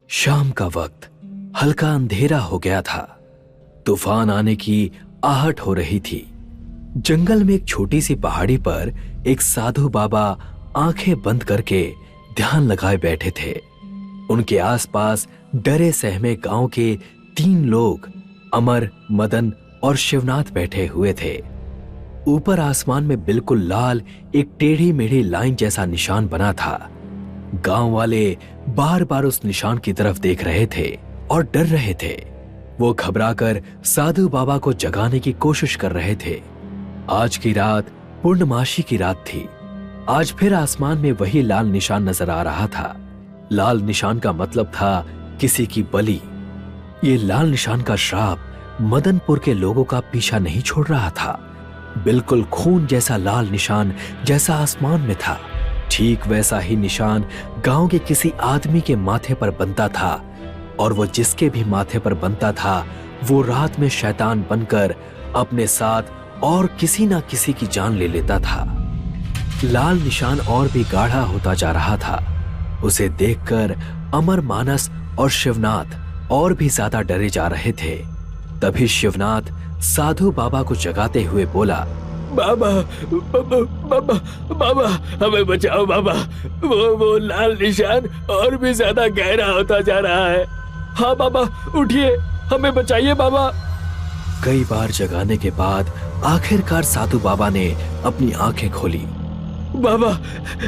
शाम का वक्त हल्का अंधेरा हो गया था। तूफान आने की आहट हो रही थी। जंगल में एक छोटी सी पहाड़ी पर एक साधु बाबा आंखें बंद करके ध्यान लगाए बैठे थे। उनके आसपास डरे सहमे गांव के 3 लोग अमर, मदन और शिवनाथ बैठे हुए थे। ऊपर आसमान में बिल्कुल लाल एक टेढ़ी मेढ़ी लाइन जैसा निशान बना था। गांव वाले बार बार उस निशान की तरफ देख रहे थे और डर रहे थे। वो घबराकर साधु बाबा को जगाने की कोशिश कर रहे थे। आज की रात पूर्णमासी की रात थी। आज फिर आसमान में वही लाल निशान नजर आ रहा था। लाल निशान का मतलब था किसी की बलि। ये लाल निशान का श्राप मदनपुर के लोगों का पीछा नहीं छोड़ रहा था। बिल्कुल खून जैसा लाल निशान जैसा आसमान में था, ठीक वैसा ही निशान गांव के किसी आदमी के माथे पर बनता था, और वो जिसके भी माथे पर बनता था वो रात में शैतान बनकर अपने साथ और किसी ना किसी की जान ले लेता था। लाल निशान और भी गाढ़ा होता जा रहा था। उसे देखकर अमर, मानस और शिवनाथ और भी ज्यादा डरे जा रहे थे। तभी शिवनाथ साधु बाबा को जगाते हुए बोला, बाबा बाबा बाबा बाबा हमें बचाओ बाबा। वो लाल निशान और भी ज्यादा गहरा होता जा रहा है। हाँ बाबा, उठिए, हमें बचाइए बाबा। कई बार जगाने के बाद आखिरकार साधु बाबा ने अपनी आंखें खोली। बाबा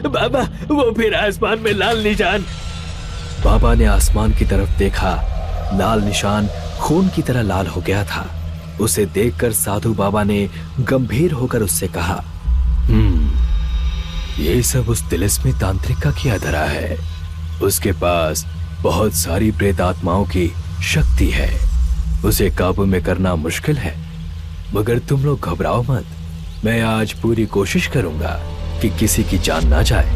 बाबा, वो फिर आसमान में लाल निशान। बाबा ने आसमान की तरफ देखा। लाल निशान खून की तरह लाल हो गया था। उसे देखकर साधु बाबा ने गंभीर होकर उससे कहा, ये सब उस तिलिस्मी तांत्रिक का किया धरा है। उसके पास बहुत सारी प्रेत आत्माओं की शक्ति है। उसे काबू में करना मुश्किल है, मगर तुम लोग घबराओ मत। मैं आज पूरी कोशिश करूंगा कि किसी की जान ना जाए।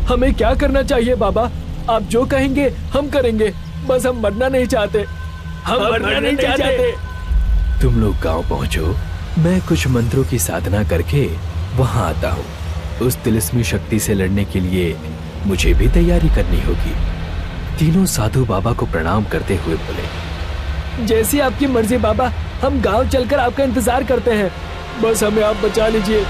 हमें क्या करना चाहिए बाबा? आप जो कहेंगे हम करेंगे, बस हम मरना नहीं चाहते। हम मरना नहीं चाहते। तुम लोग गांव पहुंचो, मैं कुछ मंत्रों की साधना करके वहां आता हूँ। उस तिलिस्मी शक्ति से लड़ने के लिए मुझे भी तैयारी करनी होगी। तीनों साधु बाबा को प्रणाम करते हुए बोले, जैसी आपकी मर्जी बाबा, हम गांव चलकर आपका इंतजार करते हैं। बस हमें आप बचा लीजिए।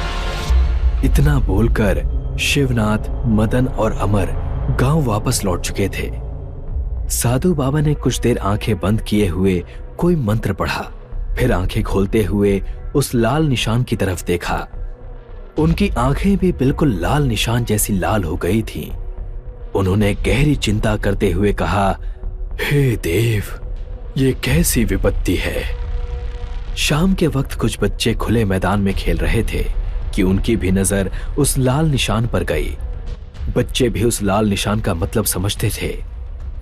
इतना बोलकर शिवनाथ, मदन और अमर गांव वापस लौट चुके थे। साधु बाबा ने कुछ देर आंखें बंद किए हुए कोई मंत्र पढ़ा, फिर आंखें खोलते हुए उस लाल निशान की तरफ देखा। उनकी आंखें भी बिल्कुल लाल निशान जैसी लाल हो गई थीं। उन्होंने गहरी चिंता करते हुए कहा, हे देव, ये कैसी विपत्ति है। शाम के वक्त कुछ बच्चे खुले मैदान में खेल रहे थे कि उनकी भी नजर उस लाल निशान पर गई। बच्चे भी उस लाल निशान का मतलब समझते थे।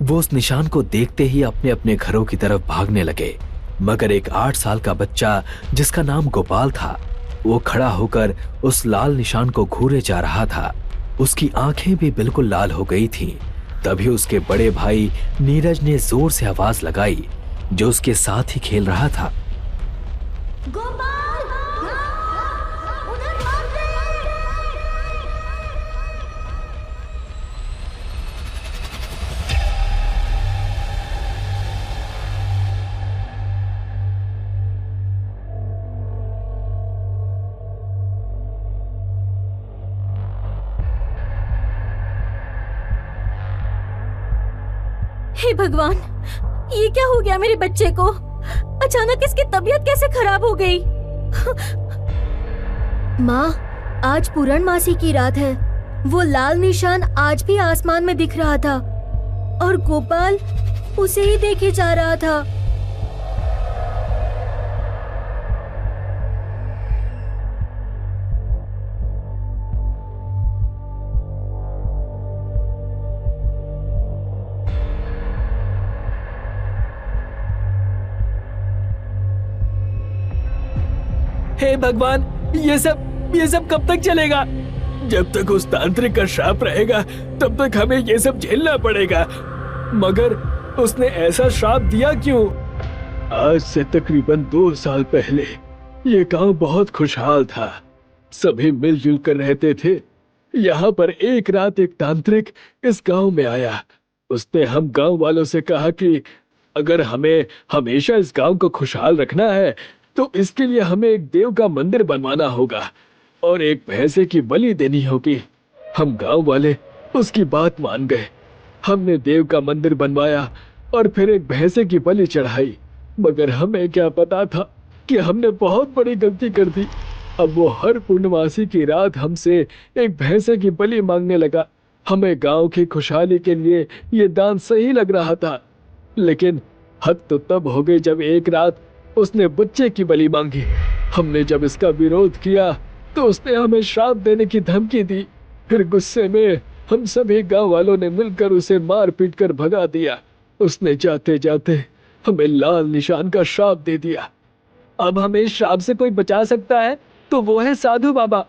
वो उस निशान को देखते ही अपने अपने घरों की तरफ भागने लगे, मगर एक 8 साल का बच्चा जिसका नाम गोपाल था, वो खड़ा होकर उस लाल निशान को घूरे जा रहा था। उसकी आंखें भी बिल्कुल लाल हो गई थीं। तभी उसके बड़े भाई नीरज ने जोर से आवाज लगाई, जो उसके साथ ही खेल रहा था। गोपाल, उधर भाग रे! हे भगवान, ये क्या हो गया मेरे बच्चे को? अचानक इसकी तबीयत कैसे खराब हो गई? माँ, आज पूर्णमासी की रात है। वो लाल निशान आज भी आसमान में दिख रहा था और गोपाल उसे ही देखे जा रहा था। हे भगवान, ये सब कब तक चलेगा? जब तक उस तांत्रिक का श्राप रहेगा तब तक हमें ये सब झेलना पड़ेगा। मगर उसने ऐसा श्राप दिया क्यों? आज से तकरीबन 2 साल पहले ये गांव बहुत खुशहाल था। सभी मिलजुल कर रहते थे। यहाँ पर एक रात एक तांत्रिक इस गांव में आया। उसने हम गांव वालों से कहा कि अगर हमें हमेशा इस गांव को खुशहाल रखना है तो इसके लिए हमें एक देव का मंदिर बनवाना होगा और एक भैंसे की बलि देनी होगी। हम गांव वाले उसकी बात मान गए। हमने देव का मंदिर बनवाया और फिर एक भैंसे की बलि चढ़ाई, मगर हमें क्या पता था कि हमने बहुत बड़ी गलती कर दी। अब वो हर पूर्णमासी की रात हमसे एक भैंसे की बलि मांगने लगा। हमें गांव की खुशहाली के लिए ये दान सही लग रहा था, लेकिन हद तो तब हो गई जब एक रात उसने बच्चे की बलि मांगी। हमने जब इसका विरोध किया तो उसने हमें श्राप देने की धमकी दी। फिर गुस्से में हम सभी गांव वालों ने मिलकर उसे मार पीट कर भगा दिया। उसने जाते जाते हमें लाल निशान का श्राप दे दिया। अब हमें इस श्राप से कोई बचा सकता है तो वो है साधु बाबा।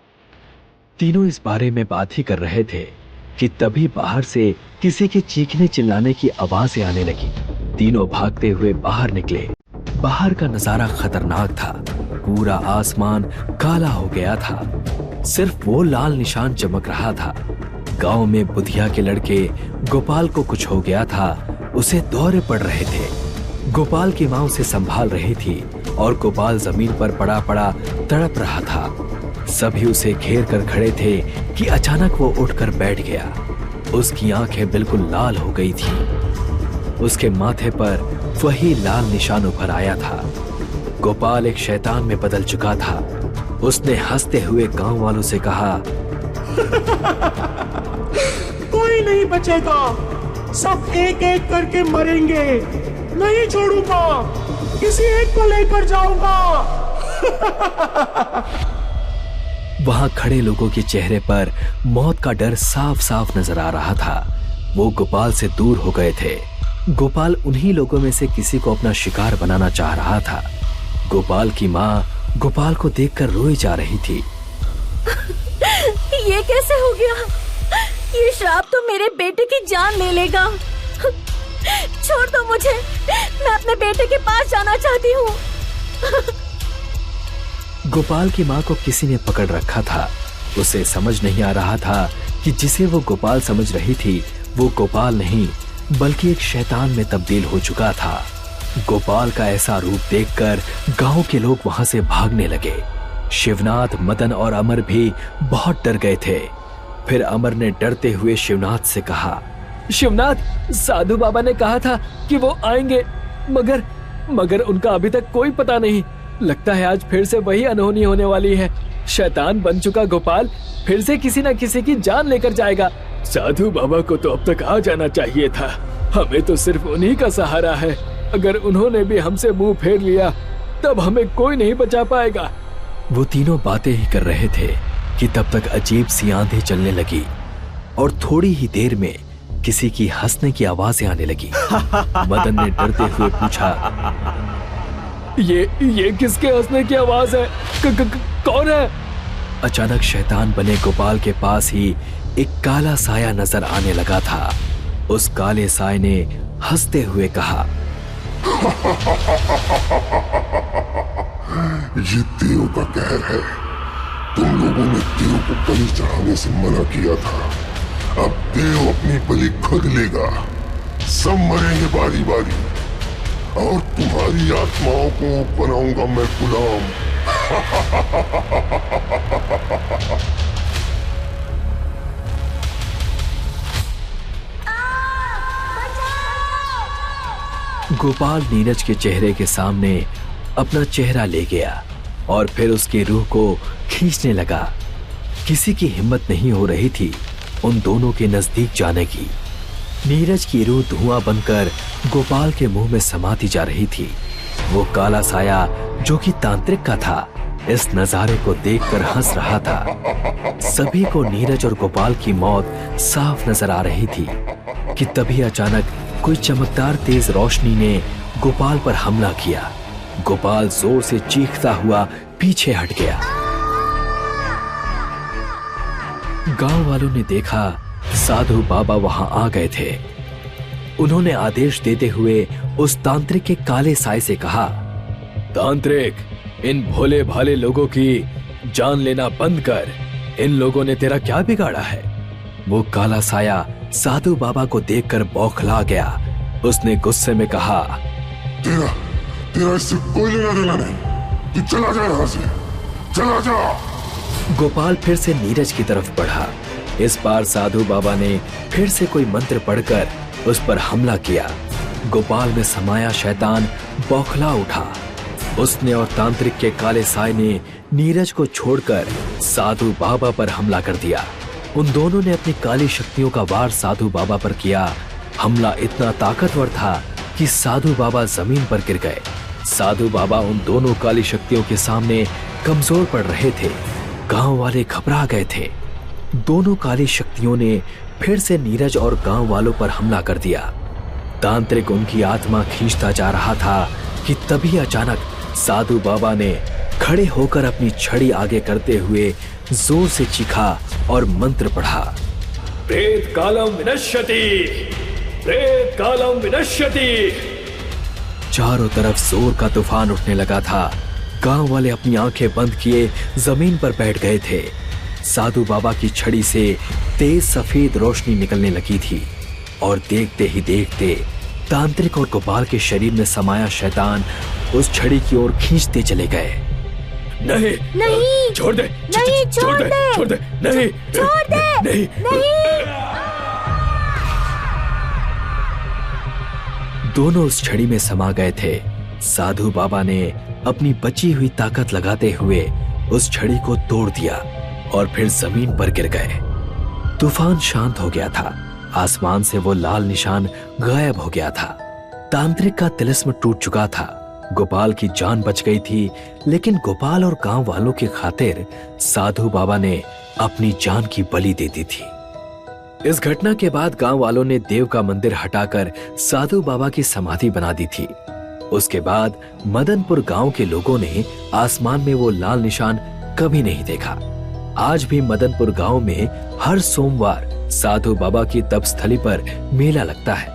तीनों इस बारे में बात ही कर रहे थे कि तभी बाहर से किसी के चीखने चिल्लाने की आवाजें आने लगी। तीनों भागते हुए बाहर निकले। बाहर का नजारा खतरनाक था। पूरा आसमान काला हो गया था, सिर्फ वो लाल निशान चमक रहा था। गांव में बुधिया के लड़के गोपाल को कुछ हो गया था, उसे दौरे पड़ रहे थे। गोपाल की मां उसे संभाल रही थी और गोपाल जमीन पर पड़ा पड़ा तड़प रहा था। सभी उसे घेर कर खड़े थे कि अचानक वो उठकर बैठ गया। उसकी आंखें बिल्कुल लाल हो गई थी। उसके माथे पर वही लाल निशान उभर आया था। गोपाल एक शैतान में बदल चुका था। उसने हंसते हुए गांव वालों से कहा, कोई नहीं बचेगा, सब एक एक करके मरेंगे। नहीं छोड़ूंगा, किसी एक को लेकर जाऊंगा। वहां खड़े लोगों के चेहरे पर मौत का डर साफ साफ नजर आ रहा था। वो गोपाल से दूर हो गए थे। गोपाल उन्हीं लोगों में से किसी को अपना शिकार बनाना चाह रहा था। गोपाल की माँ गोपाल को देखकर रोई जा रही थी। ये कैसे हो गया? ये श्राप तो मेरे बेटे की जान ले लेगा। छोड़ दो मुझे, मैं अपने बेटे के पास जाना चाहती हूँ। गोपाल की माँ को किसी ने पकड़ रखा था। उसे समझ नहीं आ रहा था कि जिसे वो गोपाल समझ रही थी वो गोपाल नहीं बल्कि एक शैतान में तब्दील हो चुका था। गोपाल का ऐसा रूप देखकर गांव के लोग वहां से भागने लगे। शिवनाथ, मदन और अमर भी बहुत डर गए थे। फिर अमर ने डरते हुए शिवनाथ से कहा, शिवनाथ, साधु बाबा ने कहा था कि वो आएंगे, मगर उनका अभी तक कोई पता नहीं। लगता है आज फिर से वही अनहोनी होने वाली है। शैतान बन चुका गोपाल फिर से किसी न किसी की जान लेकर जाएगा। साधु बाबा को तो अब तक आ जाना चाहिए था। हमें तो सिर्फ उन्हीं का सहारा है। अगर उन्होंने भी हमसे मुंह फेर लिया तब हमें कोई नहीं बचा पाएगा। वो तीनों बातें ही कर रहे थे कि तब तक अजीब सी आंधी चलने लगी और थोड़ी ही देर में किसी की हंसने की आवाजें आने लगी। मदन ने डरते हुए पूछा, ये किसके हंसने की आवाज है? कौन है? अचानक शैतान बने गोपाल के पास ही एक काला साया नजर आने लगा था। उस काले साये ने हंसते हुए कहा, ये देव का कहर है। तुम लोगों ने देव को बलि चढ़ाने से मना किया था। अब देव अपनी बलि खुद लेगा। सब मरेंगे बारी बारी और तुम्हारी आत्माओं को बनाऊंगा मैं गुलाम। गोपाल नीरज के चेहरे के सामने अपना चेहरा ले गया और फिर उसकी रूह को खींचने लगा। किसी की हिम्मत नहीं हो रही थी उन दोनों के नजदीक जाने की। नीरज की रूह धुआं बनकर गोपाल के मुंह में समाती जा रही थी। वो काला साया जो कि तांत्रिक का था, इस नजारे को देखकर हंस रहा था। सभी को नीरज और गोपाल की मौत साफ नजर आ रही थी कि तभी अचानक कोई चमकदार तेज रोशनी ने गोपाल पर हमला किया। गोपाल जोर से चीखता हुआ पीछे हट गया। गांव वालों ने देखा साधु बाबा वहां आ गए थे। उन्होंने आदेश देते हुए उस तांत्रिक के काले साए से कहा, तांत्रिक, इन भोले भाले लोगों की जान लेना बंद कर। इन लोगों ने तेरा क्या बिगाड़ा है? वो काला साया साधु बाबा को देखकर बौखला गया। उसने गुस्से में कहा, तेरा इससे कोई लेना देना नहीं, तू चला जा यहाँ से, चला जा। गोपाल फिर से नीरज की तरफ बढ़ा। इस बार साधु बाबा ने फिर से कोई मंत्र पढ़कर उस पर हमला किया। गोपाल में समाया शैतान बौखला उठा। उसने और तांत्रिक के काले साए ने नीरज को छोड़कर साधु बाबा पर हमला कर दिया। उन दोनों ने अपनी काली शक्तियों का वार साधु बाबा पर किया। हमला इतना ताकतवर था कि साधु बाबा जमीन पर गिर गए। साधु बाबा उन दोनों काली शक्तियों के सामने कमजोर पड़ रहे थे। गांव वाले घबरा गए थे। दोनों काली शक्तियों ने फिर से नीरज और गांव वालों पर हमला कर दिया। तांत्रिक उनकी आत्मा खींचता जा रहा था कि तभी अचानक साधु बाबा ने खड़े होकर अपनी छड़ी आगे करते हुए जोर से चीखा और मंत्र पढ़ा, प्रेत कालम विनश्यति, प्रेत कालम विनश्यति। चारों तरफ जोर का तूफान उठने लगा था। गांव वाले अपनी आंखें बंद किए जमीन पर बैठ गए थे। साधु बाबा की छड़ी से तेज सफेद रोशनी निकलने लगी थी और देखते ही देखते तांत्रिक और गोपाल के शरीर में समाया शैतान उस छड़ी की ओर खींचते चले गए। नहीं नहीं, छोड़ दे, नहीं, छोड़ दे, छोड़ दे, नहीं, छोड़ दे, नहीं, नहीं। दोनों उस छड़ी में समा गए थे। साधु बाबा ने अपनी बची हुई ताकत लगाते हुए उस छड़ी को तोड़ दिया और फिर जमीन पर गिर गए। तूफान शांत हो गया था। आसमान से वो लाल निशान गायब हो गया था। तांत्रिक का तिलिस्म टूट चुका था। गोपाल की जान बच गई थी, लेकिन गोपाल और गांव वालों की खातिर साधु बाबा ने अपनी जान की बलि दे दी थी। इस घटना के बाद गांव वालों ने देव का मंदिर हटाकर साधु बाबा की समाधि बना दी थी। उसके बाद मदनपुर गांव के लोगों ने आसमान में वो लाल निशान कभी नहीं देखा। आज भी मदनपुर गांव में हर सोमवार साधु बाबा की तपस्थली पर मेला लगता है।